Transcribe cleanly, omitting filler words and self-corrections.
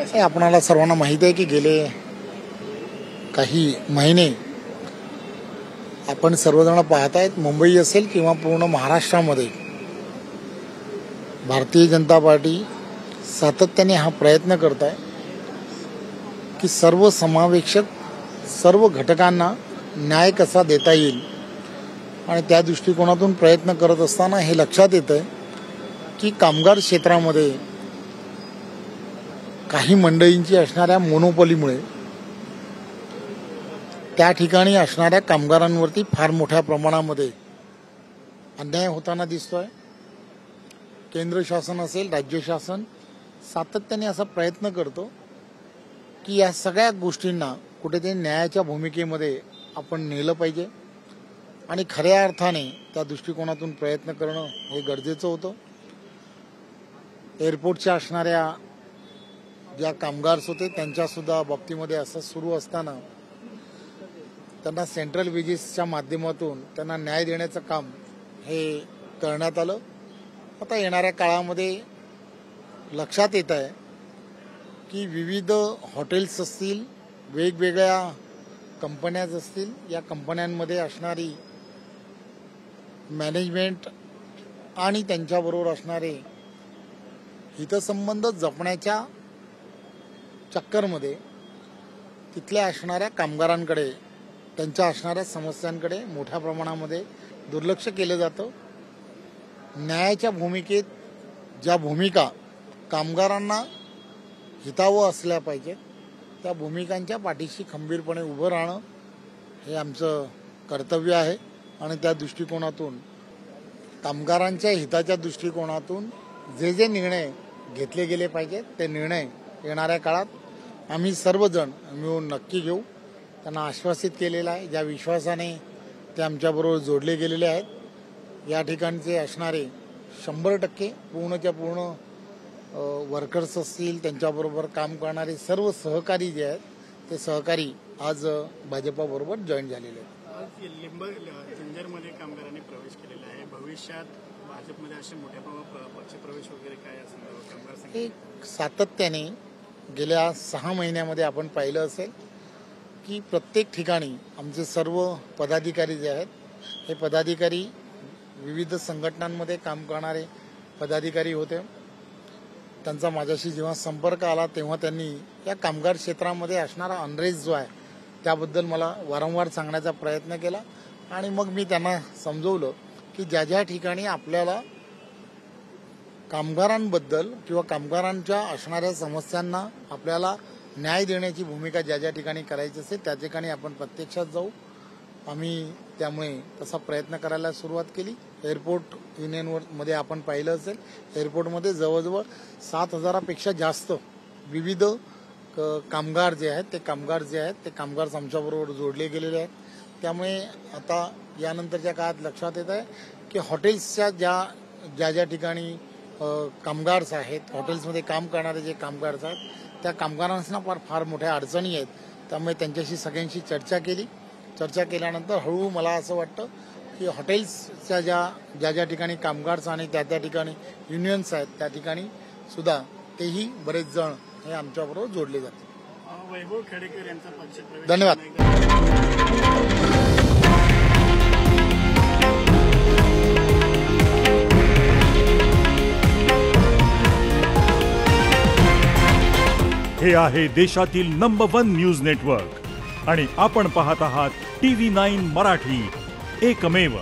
काय हे आपणाला सर्वांना माहिती आहे की गेले काही महिने आपण सर्वजण पाहत आहेत, मुंबई असेल किंवा पूर्ण महाराष्ट्रामध्ये भारतीय जनता पार्टी सातत्याने हा प्रयत्न करत आहे की सर्व समावेशक सर्व घटकांना न्याय कसा देता येईल आणि त्या दृष्टिकोनातून प्रयत्न करत असताना हे लक्षात येतं की कामगार क्षेत्रामध्ये काही मंडळींची असणाऱ्या मोनोपॉलीमुळे त्या ठिकाणी असणाऱ्या कामगारांवरती फार मोठ्या प्रमाणामध्ये अन्याय होताना दिसतोय। केंद्र शासन असेल, राज्य शासन सातत्याने असा प्रयत्न करतो की या सगळ्या गोष्टींना कुठेतरी न्यायाच्या भूमिकेमध्ये आपण नेलं पाहिजे आणि खऱ्या अर्थाने त्या दृष्टिकोनातून प्रयत्न करणं हे गरजेचं होतं। एअरपोर्टच्या असणाऱ्या ज्या कामगार होते त्यांच्यासुद्धा बाबतीमध्ये असं सुरू असताना त्यांना सेंट्रल वेजेसच्या माध्यमातून त्यांना न्याय देण्याचं काम हे करण्यात आलं। आता येणाऱ्या काळामध्ये लक्षात येत आहे की विविध हॉटेल्स असतील, वेगवेगळ्या कंपन्याज असतील, या कंपन्यांमध्ये असणारी मॅनेजमेंट आणि त्यांच्याबरोबर असणारे हितसंबंध जपण्याच्या चक्करमध्ये तिथल्या असणाऱ्या कामगारांकडे, त्यांच्या असणाऱ्या समस्यांकडे मोठ्या प्रमाणामध्ये दुर्लक्ष केलं जातं। न्यायाच्या भूमिकेत ज्या भूमिका कामगारांना हितावं असल्या पाहिजेत त्या भूमिकांच्या पाठीशी खंबीरपणे उभं राहणं हे आमचं कर्तव्य आहे आणि त्या दृष्टिकोनातून कामगारांच्या हिताच्या दृष्टिकोनातून जे जे निर्णय घेतले गेले पाहिजेत ते निर्णय येणाऱ्या काळात आम्ही सर्वजण मिळून नक्की घेऊ। त्यांना आश्वासित केलेलं आहे, ज्या विश्वासाने ते आमच्याबरोबर जोडले गेलेले आहेत। या ठिकाणचे असणारे 100% पूर्णच्या पूर्ण वर्कर्स असतील, त्यांच्याबरोबर काम करणारे सर्व सहकारी जे आहेत ते सहकारी आज भाजपाबरोबर जॉईन झालेले आहेत। लिंबंजरमध्ये कामगारांनी प्रवेश केलेला आहे, भविष्यात भाजपमध्ये असे मोठ्या पक्षप्रवेश वगैरे काय असणार कामगार? हे सातत्याने गेल्या 6 महिन्यामध्ये आपण पाहिलं असेल की प्रत्येक ठिकाणी आमचे सर्व पदाधिकारी जे आहेत हे पदाधिकारी विविध संघटनांमध्ये काम करणारे पदाधिकारी होते। त्यांचा माझ्याशी जेव्हा संपर्क आला तेव्हा त्यांनी या कामगार क्षेत्रामध्ये असणारा अनरेस्ट जो आहे त्याबद्दल मला वारंवार सांगण्याचा प्रयत्न केला आणि मग मी त्यांना समजवलं की ज्या ज्या ठिकाणी आपल्याला कामगारांबद्दल किंवा कामगारांच्या असणाऱ्या समस्यांना आपल्याला न्याय देण्याची भूमिका ज्या ज्या ठिकाणी करायची असेल त्या ठिकाणी आपण प्रत्यक्षात जाऊ। आम्ही त्यामुळे तसा प्रयत्न करायला सुरुवात केली। एअरपोर्ट युनियनमध्ये आपण पाहिलं असेल, एअरपोर्टमध्ये जवळजवळ 7,000पेक्षा जास्त विविध कामगार जे आहेत ते कामगार आमच्याबरोबर जोडले गेलेले आहेत। त्यामुळे आता यानंतरच्या काळात लक्षात येत आहे की हॉटेल्सच्या ज्या ज्या ठिकाणी कामगार आहेत, हॉटेल्समध्ये काम करणारे जे कामगार आहेत त्या कामगारांना फार मोठ्या अडचणी आहेत। त्यामुळे त्यांच्याशी सगळ्यांशी चर्चा केल्यानंतर हळूहळू मला असं वाटतं की हॉटेल्सच्या ज्या ठिकाणी कामगार आणि त्या ठिकाणी युनियन्स आहेत त्या ठिकाणी सुद्धा तेही बरेच जण हे आमच्याबरोबर जोडले जातील। वैभव खेडेकर यांचा पक्षप्रवेश। धन्यवाद। हे आहे देशातील नंबर 1 न्यूज नेटवर्क आणि आपण पाहत आहात TV9 मराठी, एकमेव।